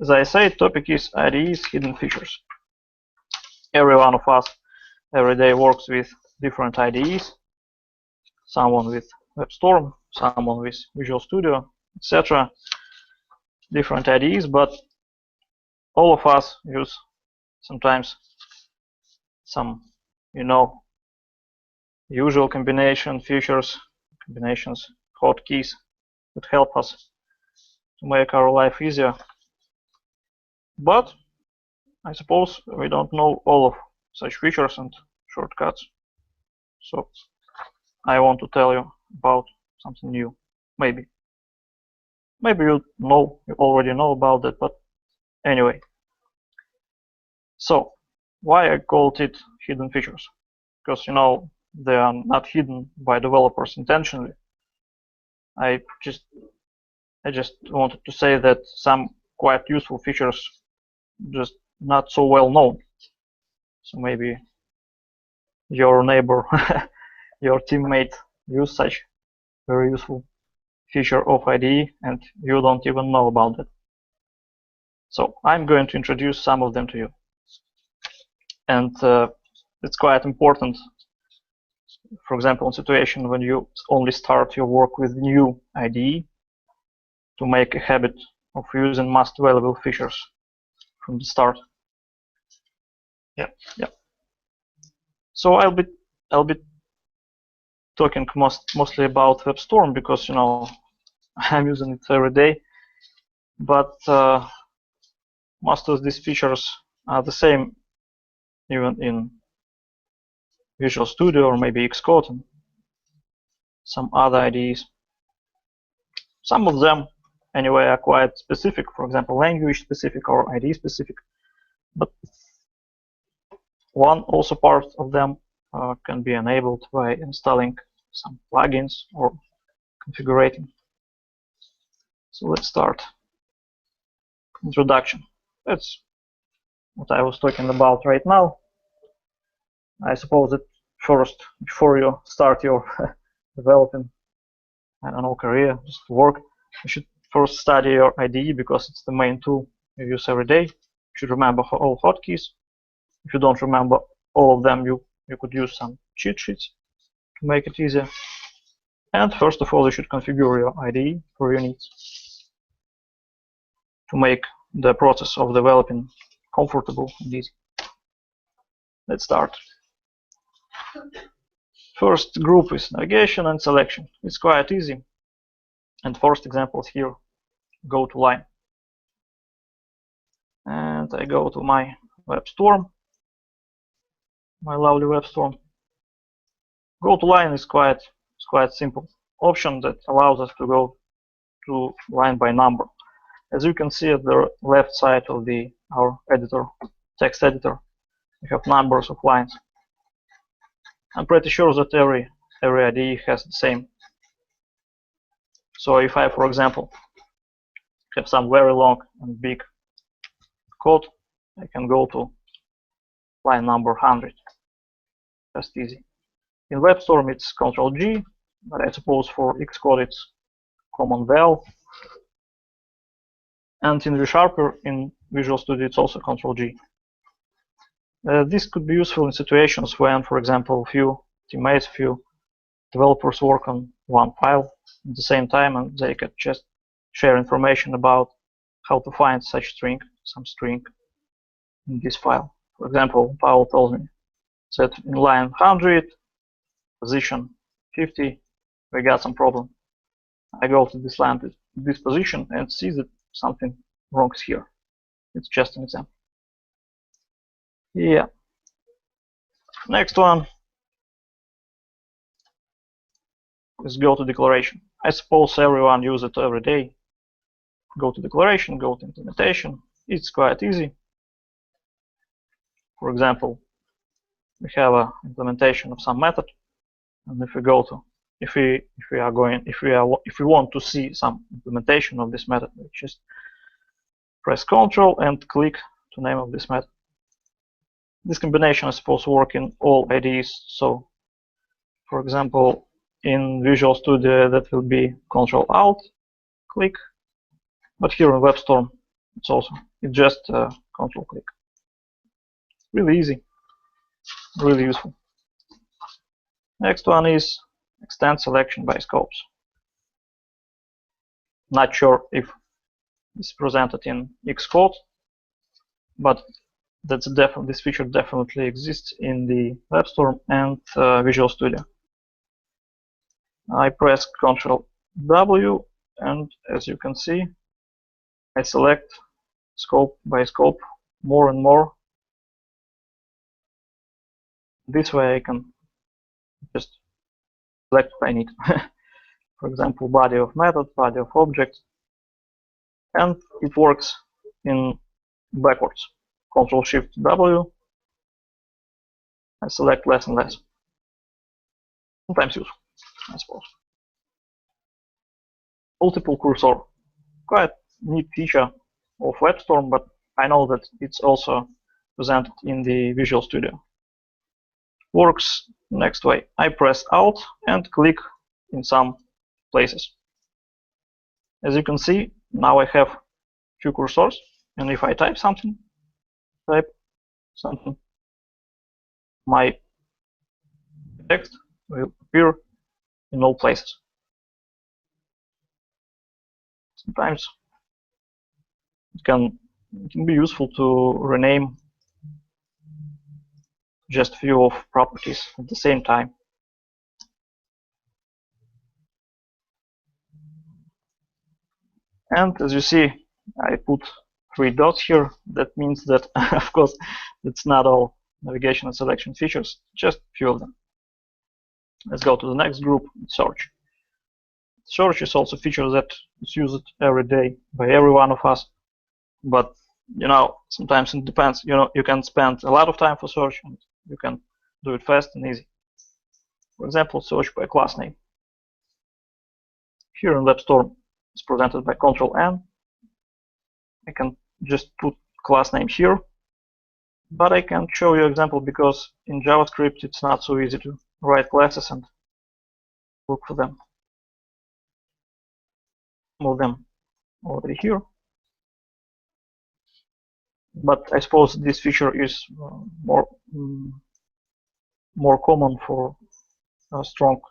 as I said, topic is IDEs, hidden features. Every one of us every day works with different IDEs. Someone with WebStorm, someone with Visual Studio, etc. Different IDEs, but all of us use sometimes some, usual combination features, combinations, hotkeys that help us to make our life easier. But I suppose we don't know all of such features and shortcuts. So I want to tell you about something new. Maybe you already know about that, but anyway. So why I called it hidden features? Because they are not hidden by developers intentionally. I just wanted to say that some quite useful features just not so well known. So maybe your neighbor, your teammate use such very useful feature of IDE and you don't even know about it. So I'm going to introduce some of them to you. And it's quite important, for example, in situation when you only start your work with new IDE, to make a habit of using most valuable features from the start. Yeah. So I'll be talking mostly about WebStorm because I'm using it every day. But most of these features are the same even in Visual Studio or maybe Xcode and some other IDEs. Some of them anyway are quite specific, for example, language specific or IDE specific. But one also part of them can be enabled by installing some plugins or configuring. So let's start. Introduction. That's what I was talking about right now. I suppose that first, before you start your developing, career, just work, you should first study your IDE because it's the main tool you use every day. You should remember all hotkeys. If you don't remember all of them, you could use some cheat sheets to make it easier. And first of all, you should configure your IDE for your needs to make the process of developing comfortable and easy. Let's start. First group is navigation and selection. It's quite easy. And first example is here, go to line. And I go to my WebStorm, my lovely WebStorm. Go to line is quite simple option that allows us to go to line by number. As you can see at the left side of our editor, text editor, we have numbers of lines. I'm pretty sure that every IDE has the same. So if I, for example, have some very long and big code, I can go to line number 100. Just easy. In WebStorm it's Ctrl-G, but I suppose for Xcode it's Command-L. And in ReSharper in Visual Studio it's also Ctrl-G. This could be useful in situations when, for example, few developers work on one file at the same time and they could just share information about how to find some string in this file. For example, Paul tells me that in line 100, position 50, we got some problem. I go to this line, this position, and see that something wrong is here. It's just an example. Yeah. Next one is go to declaration. I suppose everyone uses it every day. Go to declaration, go to implementation. It's quite easy. For example, we have an implementation of some method, and if we go to, if we want to see some implementation of this method, we just press Ctrl and click to name of this method. This combination is supposed to work in all IDEs. So, for example, in Visual Studio that will be Ctrl-Alt, click, but here in WebStorm it's just control click. Really easy, really useful. Next one is extend selection by scopes. Not sure if it's presented in Xcode, but this feature definitely exists in the WebStorm and Visual Studio. I press Ctrl W, and as you can see, I select scope by scope more and more. This way I can just select what I need. For example, body of method, body of object, and it works in backwards. Ctrl Shift W, I select less and less. Sometimes useful, I suppose. Multiple cursor, quite neat feature of WebStorm, but I know that it's also presented in the Visual Studio. Works next way. I press Alt and click in some places. As you can see, now I have two cursors, and if I type something, my text will appear in all places. Sometimes it can be useful to rename just a few of properties at the same time. And as you see, I put 3 dots here. That means that, of course, it's not all navigation and selection features, just a few of them. Let's go to the next group, search. Search is also a feature that is used every day by every one of us. But, sometimes it depends. You can spend a lot of time for search, and you can do it fast and easy. For example, search by class name. Here in WebStorm, it's presented by Ctrl N. I can just put class name here, but I can show you an example because in JavaScript it's not so easy to write classes and look for them. Move them over here. But I suppose this feature is more common for strong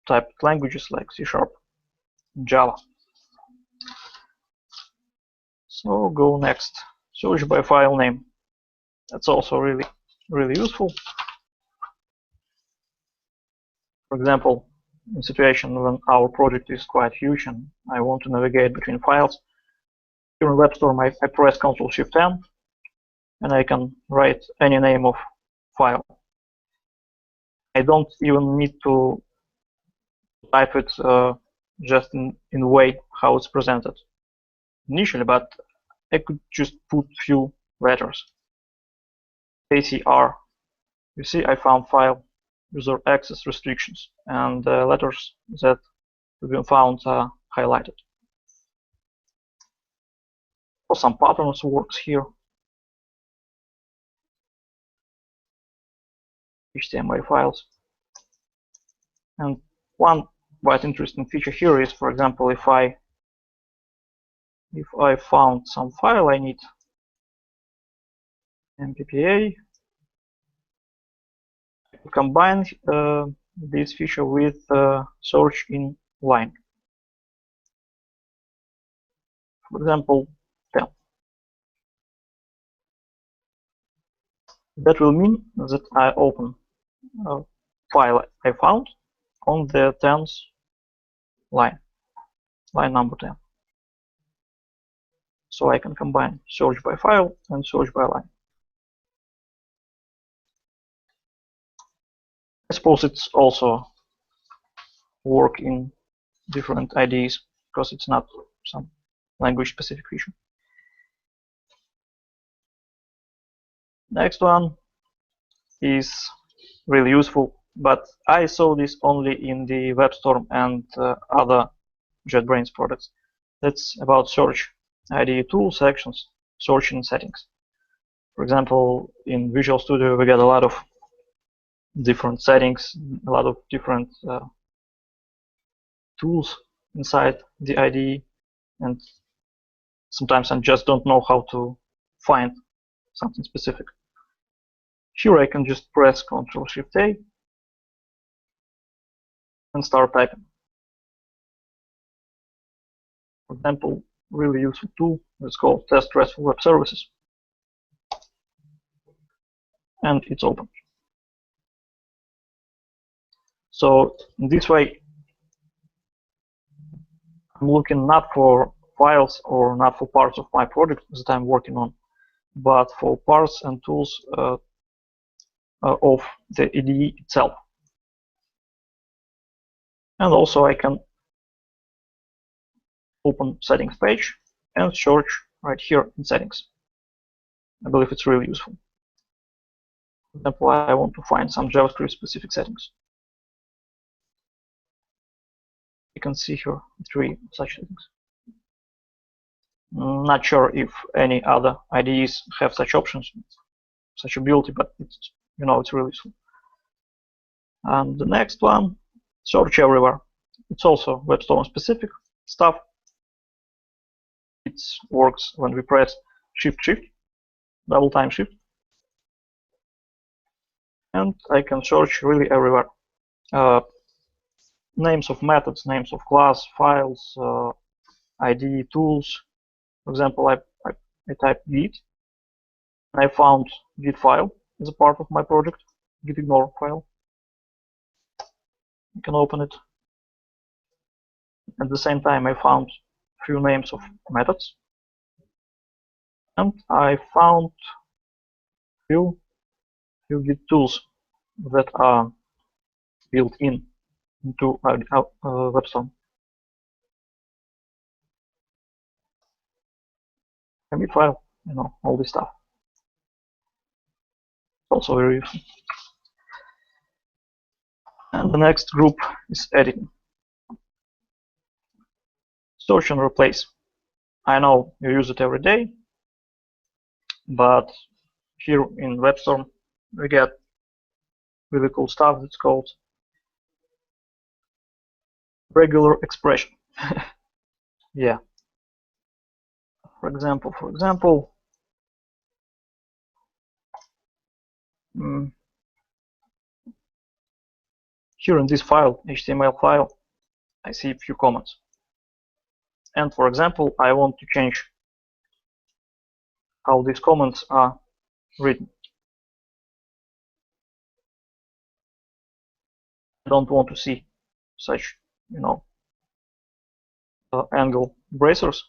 typed languages like C# and Java. So go next. Search by file name. That's also really useful. For example, in situation when our project is quite huge and I want to navigate between files, here in WebStorm I press Ctrl Shift N and I can write any name of file. I don't even need to type it just in the way how it's presented initially, but I could just put few letters. ACR. You see, I found file user access restrictions, and the letters that have been found are highlighted. For some patterns works here. HTML files. And one quite interesting feature here is, for example, if I found some file I need, MPPA, I could combine this feature with search in line. For example, 10. That will mean that I open a file I found on the 10th line number 10. So I can combine search by file and search by line. I suppose it's also work in different IDEs because it's not some language specific feature. Next one is really useful, but I saw this only in the WebStorm and other JetBrains products. That's about search. IDE tools, actions, search in settings. For example, in Visual Studio we get a lot of different settings, a lot of different tools inside the IDE, and sometimes I just don't know how to find something specific. Here I can just press Ctrl-Shift-A and start typing. For example, really useful tool, it's called Test RESTful Web Services. And it's open. So in this way, I'm looking not for files or not for parts of my project that I'm working on, but for parts and tools of the IDE itself. And also I can open settings page and search right here in settings. I believe it's really useful. For example, I want to find some JavaScript specific settings. You can see here 3 such settings. Not sure if any other IDEs have such options, such ability, but it's, it's really useful. And the next one, search everywhere. It's also WebStorm specific stuff. It works when we press Shift-Shift, double time Shift, and I can search really everywhere. Names of methods, names of class, files, IDE tools. For example, I typed Git, and I found Git file as a part of my project, gitignore file. You can open it. At the same time, I found a few names of methods, and I found few Git tools that are built into WebStorm. Commit file, all this stuff. Also very useful. And the next group is editing. Search and replace. I know you use it every day, but here in WebStorm we get really cool stuff that's called regular expression. Yeah. For example, here in this file, HTML file, I see a few comments. And for example, I want to change how these comments are written. I don't want to see such, angle bracers.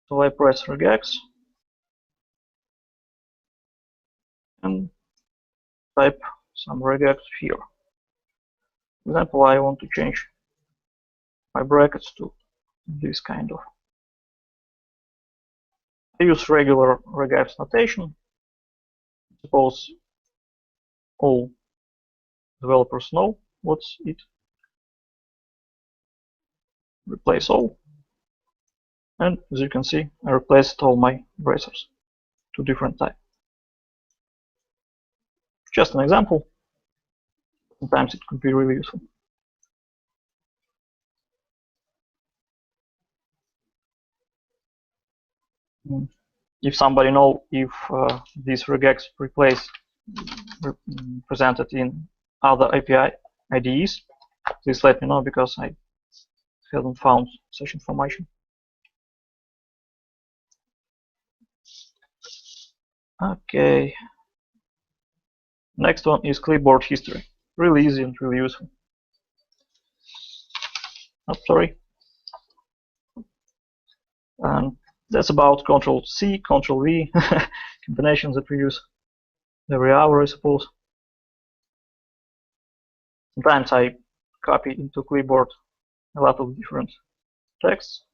So I press regex and type some regex here. For example, I want to change my brackets to this kind of. I use regular regex notation. Suppose all developers know what's it. Replace all. And as you can see, I replaced all my bracers to different type. Just an example. Sometimes it could be really useful. If somebody knows if this regex replace presented in other API IDEs, please let me know, because I haven't found such information. Okay. Next one is clipboard history. Really easy and really useful. Oh, sorry. And that's about Ctrl-C, Ctrl-V combinations that we use every hour, I suppose. Sometimes I copy into clipboard a lot of different texts,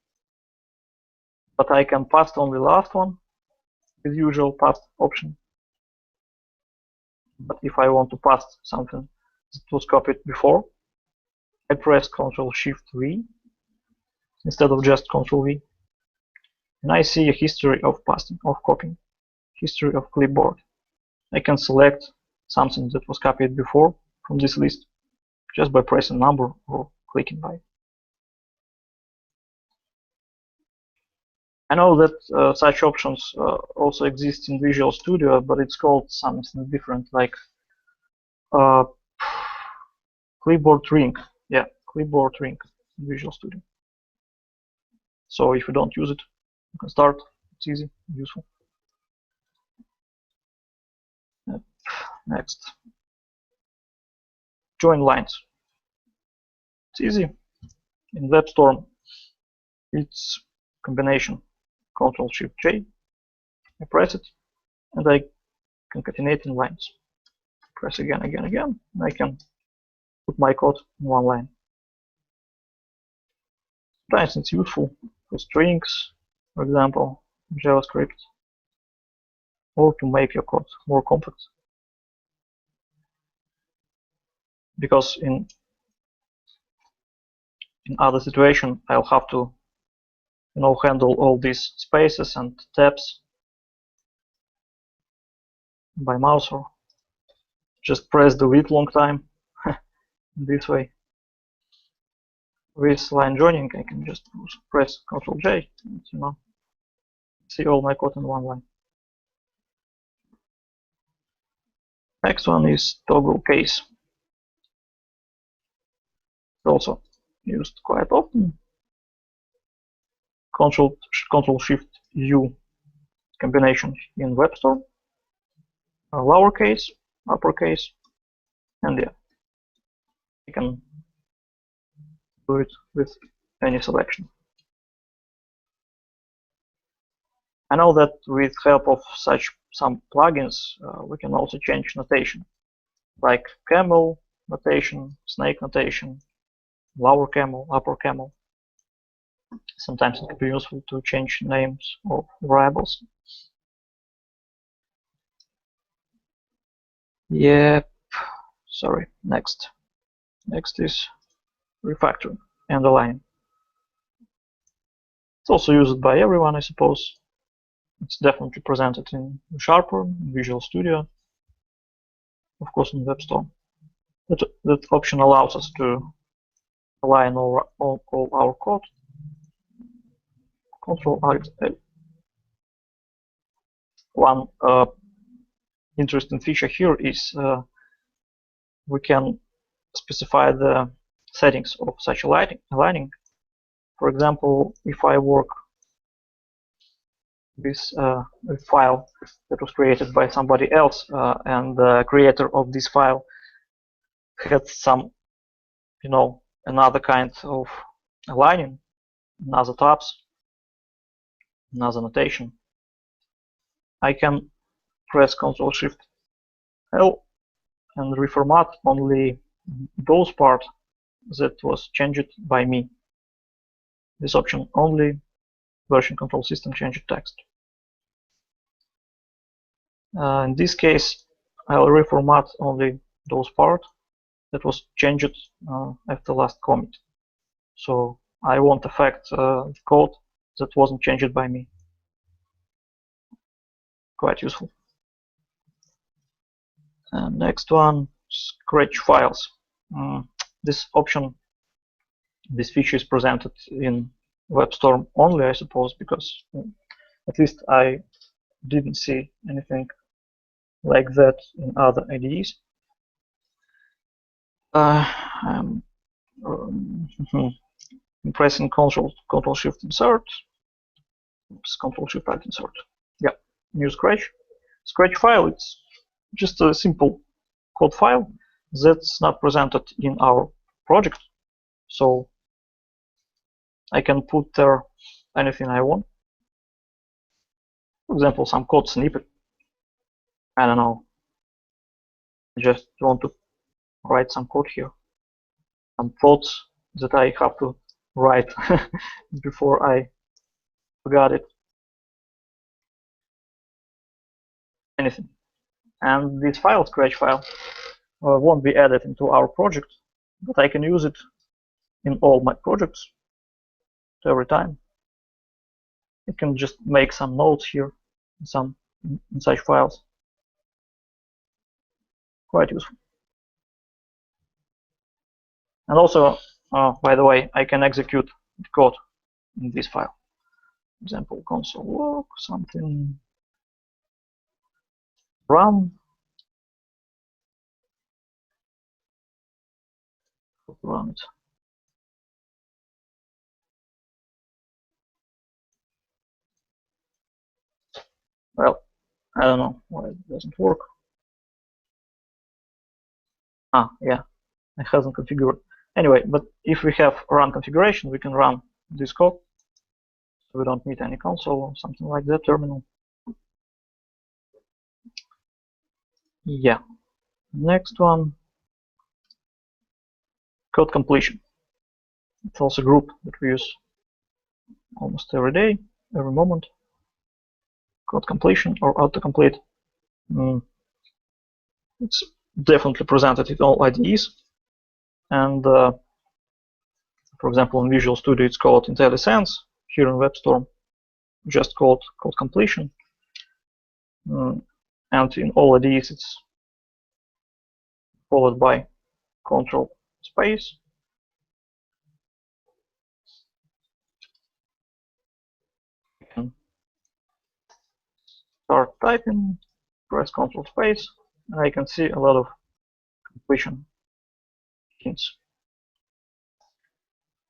but I can paste only last one with usual paste option. But if I want to paste something that was copied before, I press Ctrl-Shift-V instead of just Ctrl-V. And I see a history of pasting, of copying, history of clipboard. I can select something that was copied before from this list just by pressing number or clicking by. I know that such options also exist in Visual Studio, but it's called something different, like clipboard ring. Yeah, clipboard ring in Visual Studio. So if you don't use it, you can start. It's easy, useful. Next, join lines. It's easy. In WebStorm, it's combination Ctrl-Shift-J. I press it, and I concatenate in lines. Press again, again, again, and I can put my code in one line. Sometimes it's useful for strings, for example, JavaScript, or to make your code more complex. Because in other situation, I'll have to, handle all these spaces and tabs by mouse, or just press delete long time. This way. With line joining, I can just press Ctrl-J and see all my code in one line. Next one is toggle case. It's also used quite often. Ctrl-Shift-U combination in WebStorm. Lowercase, uppercase, and yeah, you can do it with any selection. I know that with help of some plugins, we can also change notation, like camel notation, snake notation, lower camel, upper camel. Sometimes it can be useful to change names of variables. Yep. Sorry. Next is refactoring and aligning. It's also used by everyone, I suppose. It's definitely presented in Sharper, in Visual Studio, of course in WebStorm. That option allows us to align all our code. Ctrl-Alt-A. One interesting feature here is we can specify the settings of such aligning. For example, if I work with a file that was created by somebody else, and the creator of this file had some, another kind of aligning, another tabs, another notation, I can press Ctrl-Shift-L and reformat only those parts that was changed by me. This option only version control system changed text. In this case, I'll reformat only those parts that was changed after last commit. So I won't affect the code that wasn't changed by me. Quite useful. And next one, scratch files. This option, this feature is presented in WebStorm only, I suppose, because at least I didn't see anything like that in other IDEs. I'm pressing Ctrl-Shift-Insert. Ctrl-Shift-Alt-Insert. Yeah, new Scratch. Scratch file, it's just a simple code file that's not presented in our project. So I can put there anything I want. For example, some code snippet. I don't know. I just want to write some code here. Some thoughts that I have to write before I forgot it. Anything. And this file, Scratch file, won't be added into our project, but I can use it in all my projects every time. I can just make some notes here, in such files. Quite useful. And also, By the way, I can execute the code in this file. Example console log something run. Run it. Well, I don't know why it doesn't work. Yeah, it hasn't configured. Anyway, but if we have run configuration, we can run this code. So we don't need any console or something like that, terminal. Yeah. Next one, code completion. It's also a group that we use almost every day, every moment. Code completion or autocomplete. It's definitely presented in all IDEs. And for example, in Visual Studio, it's called IntelliSense. Here in WebStorm, just called code completion. And in all IDEs, it's followed by control space. You can start typing, press control space, and I can see a lot of completion hints.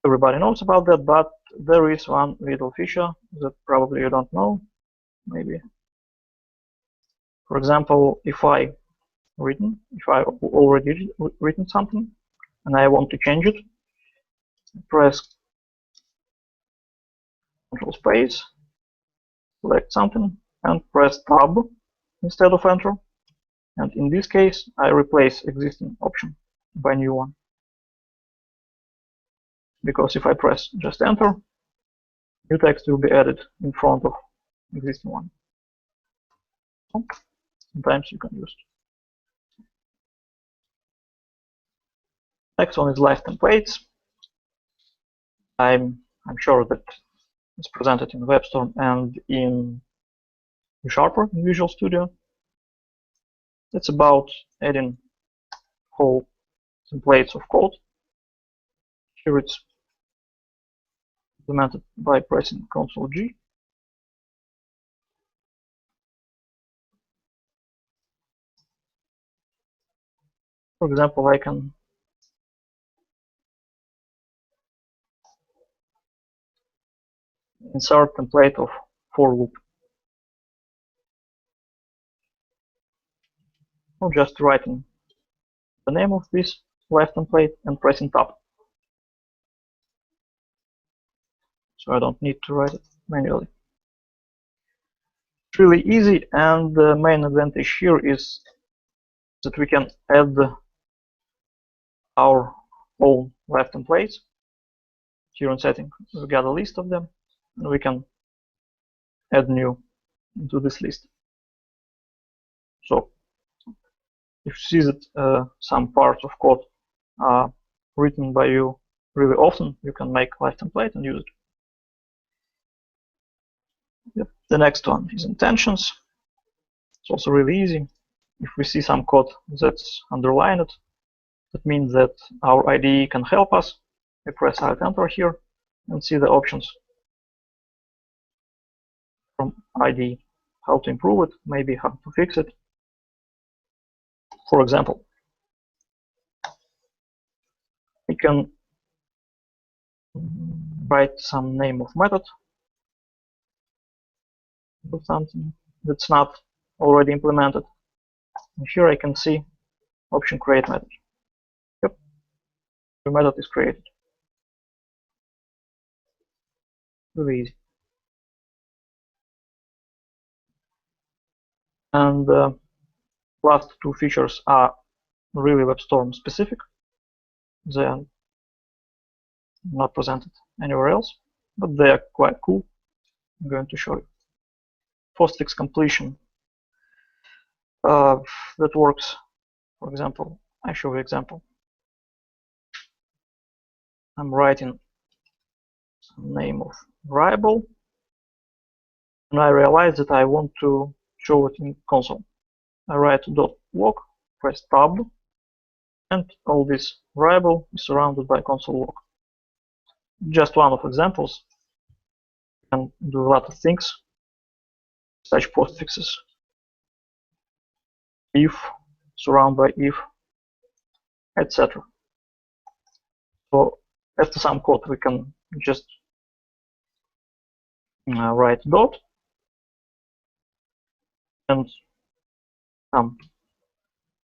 Everybody knows about that, but there is one little feature that probably you don't know, maybe. For example, if I already written something and I want to change it, press control space, select something, and press tab instead of enter. And in this case, I replace existing option by new one. Because if I press just enter, new text will be added in front of existing one. So sometimes you can use it. Next one is live templates. I'm sure that it's presented in WebStorm and in Sharper in Visual Studio. It's about adding whole templates of code. Here it's implemented by pressing Ctrl G. For example, I can insert template of for loop. Or just writing the name of this live template and pressing tab. So I don't need to write it manually. It's really easy, and the main advantage here is that we can add our own live templates. Here in settings, we got a list of them, and we can add new into this list. So if you see that some parts of code are written by you really often, you can make live template and use it. Yep. The next one is intentions. It's also really easy. If we see some code that's underlined, that means that our IDE can help us. We press Alt-Enter here and see the options from IDE, how to improve it, maybe how to fix it. For example, we can write some name of method, do something that's not already implemented. And here I can see option create method. Yep, the method is created. Really easy. And last two features are really WebStorm specific. They are not presented anywhere else, but they are quite cool. I'm going to show you. Postfix completion. That works. For example, I show you example. I'm writing some name of variable, and I realize that I want to show it in console. I write .log, press tab, and all this variable is surrounded by console log. just one of examples. You can do a lot of things, such postfixes, if, surround by if, etc. So after some code, we can just write dot and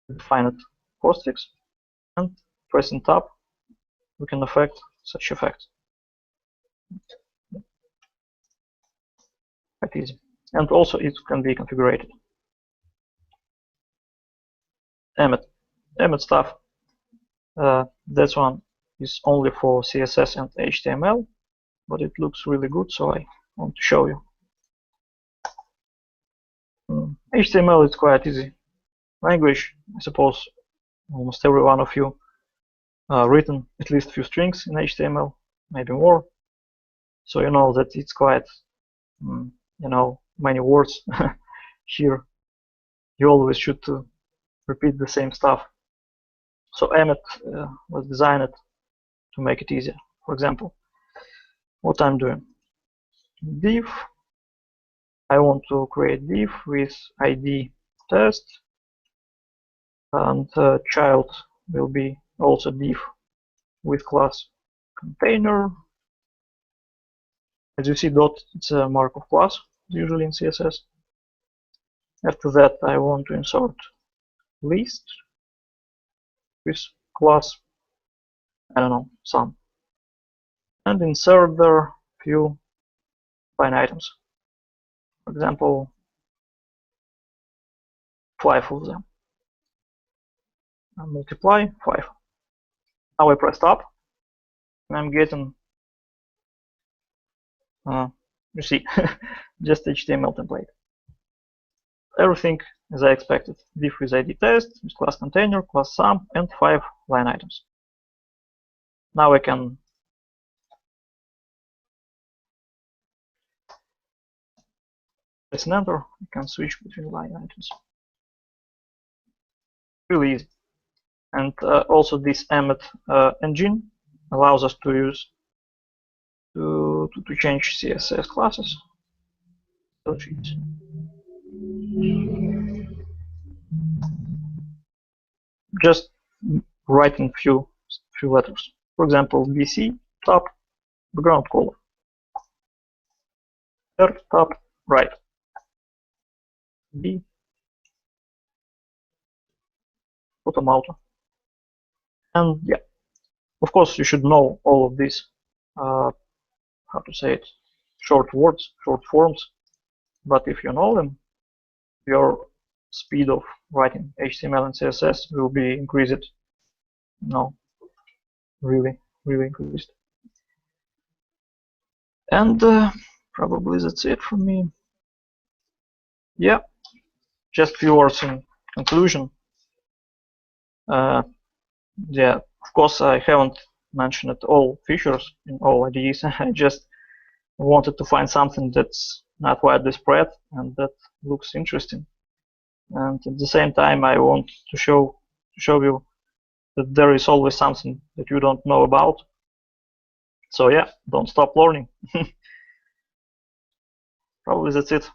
define it postfix, and pressing tab, we can affect such effect. Quite easy. And also it can be configured. Emmet stuff, that one is only for CSS and HTML, but it looks really good, so I want to show you. HTML is quite easy language. I suppose almost every one of you written at least a few strings in HTML, maybe more. So you know that it's quite, many words here. You always should repeat the same stuff. So Emmet was designed to make it easier. For example, what I'm doing, div, I want to create div with ID test, and child will be also div with class container. As you see, dot, it's a Markov class usually in CSS. After that, I want to insert list with class, I don't know, sum, and insert there few line items. For example, 5 of them. And multiply 5. Now I press tab, and I'm getting, you see, just HTML template. Everything as I expected. Div with ID test, with class container, class sum, and 5 line items. Now I can press and enter. I can switch between line items. Really easy. And also this Emmet engine allows us to use to change CSS classes. Just writing few letters. For example, BC top background color, R top right, B bottom outer. And yeah, of course you should know all of these, how to say it, short words, short forms. But if you know them, your speed of writing HTML and CSS will be increased. Really increased. And probably that's it from me. Yeah, just few words in conclusion. Yeah, of course I haven't mentioned all features in all IDEs. I just wanted to find something that's not widely spread and that looks interesting. And at the same time, I want to show you that there is always something that you don't know about. So yeah, don't stop learning. Probably that's it.